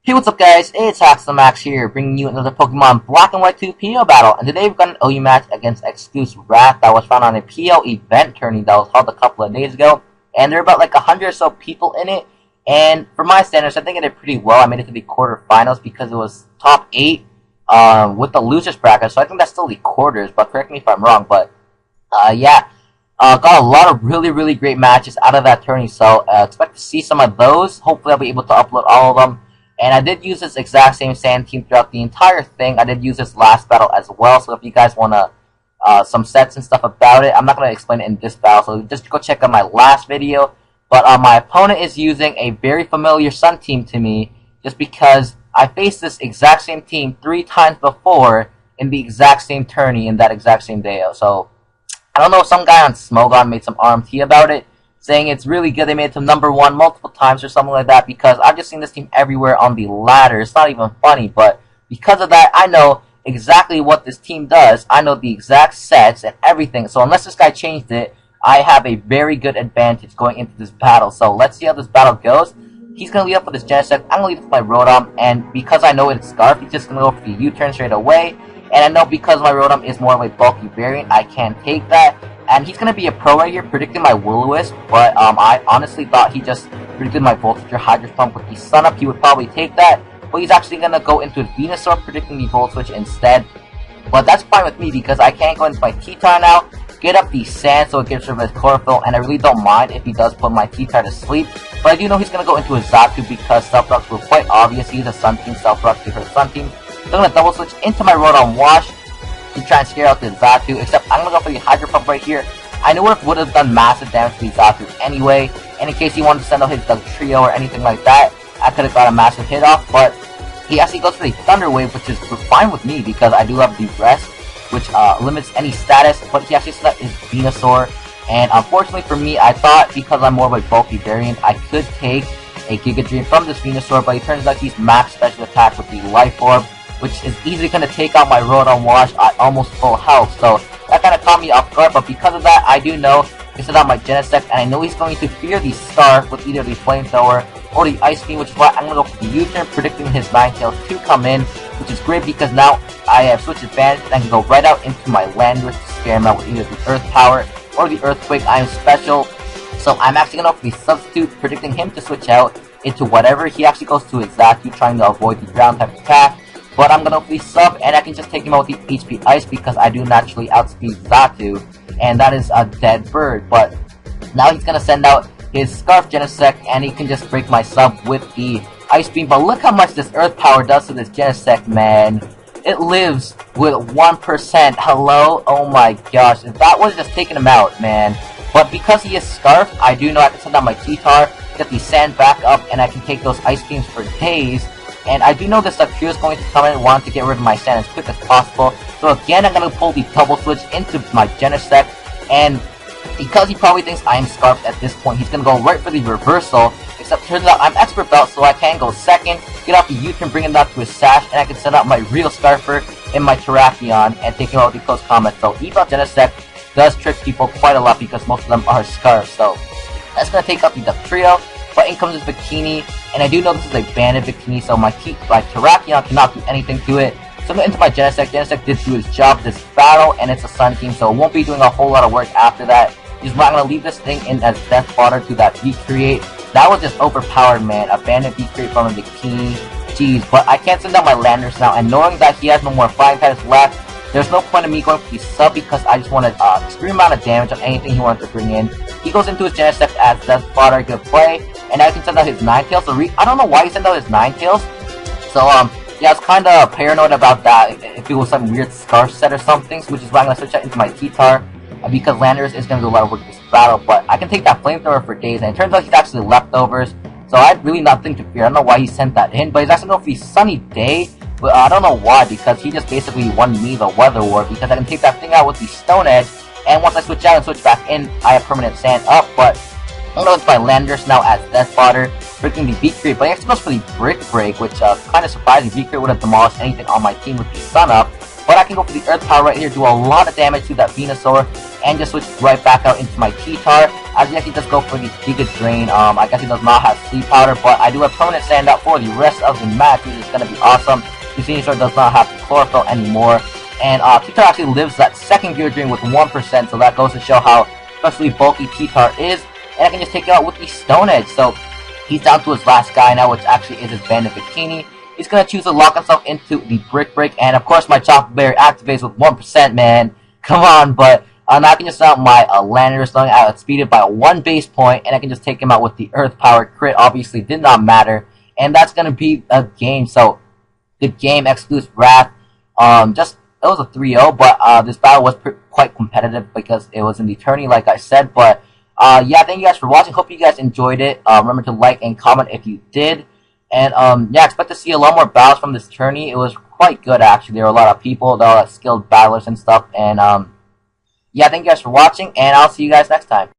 Hey, what's up guys, it's XclusWrath here, bringing you another Pokemon Black and White 2 PO battle, and today we've got an OU match against XclusWrath that was found on a PO event tourney that was held a couple of days ago, and there are about like 100 or so people in it, and for my standards, I think I did pretty well. I made it to the quarterfinals because it was top 8 with the losers bracket, so I think that's still the quarters, but correct me if I'm wrong, but yeah. Got a lot of really great matches out of that tourney, so expect to see some of those. Hopefully I'll be able to upload all of them. And I did use this exact same sand team throughout the entire thing. I did use this last battle as well, so if you guys want to some sets and stuff about it, I'm not going to explain it in this battle, so just go check out my last video. But my opponent is using a very familiar Sun team to me, just because I faced this exact same team 3 times before in the exact same tourney in that exact same day. So I don't know if some guy on Smogon made some RMT about it, saying it's really good they made it to #1 multiple times or something like that, because I've just seen this team everywhere on the ladder. It's not even funny, but because of that, I know exactly what this team does. I know the exact sets and everything, so unless this guy changed it, I have a very good advantage going into this battle. So let's see how this battle goes. He's going to lead up with his Genesect, I'm going to lead up with my Rotom, and because I know it's Scarf, he's just going to go for the U-turn straight away. And I know because my Rotom is more of a bulky variant, I can take that. And he's going to be a pro right here, predicting my Will-O-Wisp, but I honestly thought he just predicted my Voltage or Hydro Pump with the Sun Up. He would probably take that, but he's actually going to go into his Venusaur, predicting the Volt Switch instead. But that's fine with me, because I can't go into my T-Tar now, get up the Sand so it gets rid of his Chlorophyll, and I really don't mind if he does put my T-Tar to sleep. But I do know he's going to go into his Xatu, because Self-Rocks were quite obvious. He's a Sun team, Self-Rocks to her Sun team. So I'm going to double switch into my Rotom Wash to try and scare out the Xatu, except I'm going to go for the Hydro Pump right here. I knew it would have done massive damage to the Xatu anyway, and in case he wanted to send out his Trio or anything like that, I could have got a massive hit off, but he actually goes for the Thunder Wave, which is fine with me because I do have the Rest, which limits any status, but he actually sent out his Venusaur, and unfortunately for me, I thought because I'm more of a bulky variant, I could take a Giga Drain from this Venusaur, but it turns out he's max special attack with the Life Orb, which is easily going to take out my Rotom Wash at almost full health, so that kind of caught me off guard, but because of that, I do know this is on my Genesect, and I know he's going to fear the Scarf with either the Flamethrower or the Ice Beam, which is why I'm going to go for the U-turn, predicting his Ninetales to come in, which is great because now I have Switch Advantage, and I can go right out into my Landorus to scare him out with either the Earth Power or the Earthquake. I am special, so I'm actually going to go for the Substitute, predicting him to switch out into whatever. He actually goes to his Xatu, trying to avoid the ground type attack. But I'm gonna hopefully sub, and I can just take him out with the HP Ice because I do naturally outspeed Xatu, and that is a dead bird. But now he's gonna send out his Scarf Genesect, and he can just break my sub with the Ice Beam. But look how much this Earth Power does to this Genesect, man. It lives with 1%. Hello? Oh my gosh. If that was just taking him out, man. But because he is Scarf, I do know I can send out my T-Tar, get the Sand back up, and I can take those Ice Beams for days. And I do know this Trio is going to come in and want to get rid of my Sand as quick as possible. So again, I'm going to pull the Double Switch into my Genesect. And because he probably thinks I am Scarfed at this point, he's going to go right for the Reversal. Except turns out I'm Expert Belt, so I can go second, get off the U-turn, bring him back to his Sash, and I can send out my real Scarfer in my Terrakion and take him out with the Close Combat. So Eval Genesect does trick people quite a lot because most of them are Scarfs. So that's going to take out the Trio. But in comes this Bikini, and I do know this is a banded Bikini, so my Terrakion cannot do anything to it. So I'm going into my Genesect. Genesect did do his job this battle, and it's a Sun team, so it won't be doing a whole lot of work after that. He's not going to leave this thing in as Death Fodder to that V-Create. That was just overpowered, man. A banded V-Create from a Bikini. Jeez, but I can't send out my Landers now, and knowing that he has no more Flying types left, there's no point in me going for the sub because I just want an extreme amount of damage on anything he wanted to bring in. He goes into his Genesect as Death Fodder, good play. And I can send out his Ninetales. So I don't know why he sent out his Ninetales. So, yeah, I was kind of paranoid about that. If it was some weird Scarf set or something, which is why I'm going to switch that into my T-Tar. Because Landorus is going to do a lot of work in this battle. But I can take that Flamethrower for days. And it turns out he's actually leftovers. So I had really nothing to fear. I don't know why he sent that in. But he's actually going for the Sunny Day. But I don't know why. Because he just basically won me the Weather War. Because I can take that thing out with the Stone Edge. And once I switch out and switch back in, I have permanent Sand up. But I'm going to my Landorus now as Death Fodder, breaking the V-Create, but he actually goes for the Brick Break, which kind of surprised me. V-Create would have demolished anything on my team with the Sun Up, but I can go for the Earth Power right here, do a lot of damage to that Venusaur, and just switch right back out into my T-Tar. As you guys can just go for the Giga Drain. I guess he does not have Sleep Powder, but I do have permanent standout for the rest of the match, which is going to be awesome. The Venusaur does not have Chlorophyll anymore, and T-Tar actually lives that second Giga Drain with 1%, so that goes to show how especially bulky T-Tar is, and I can just take it out with the Stone Edge. So he's down to his last guy now, which actually is his Bandit Bikini. He's going to choose to lock himself into the Brick Break, and of course my Chocolate Berry activates with 1%, man. Come on, but now I can just out my Landorus, knowing I outspeeded by 1 base point, and I can just take him out with the Earth Power Crit. Obviously did not matter, and that's going to be a game. So good game, XclusWrath. It was a 3-0, but this battle was quite competitive because it was in the tourney, like I said. But yeah, thank you guys for watching. Hope you guys enjoyed it. Remember to like and comment if you did. And yeah, expect to see a lot more battles from this tourney. It was quite good, actually. There were a lot of people, there were a lot of skilled battlers and stuff. And yeah, thank you guys for watching, and I'll see you guys next time.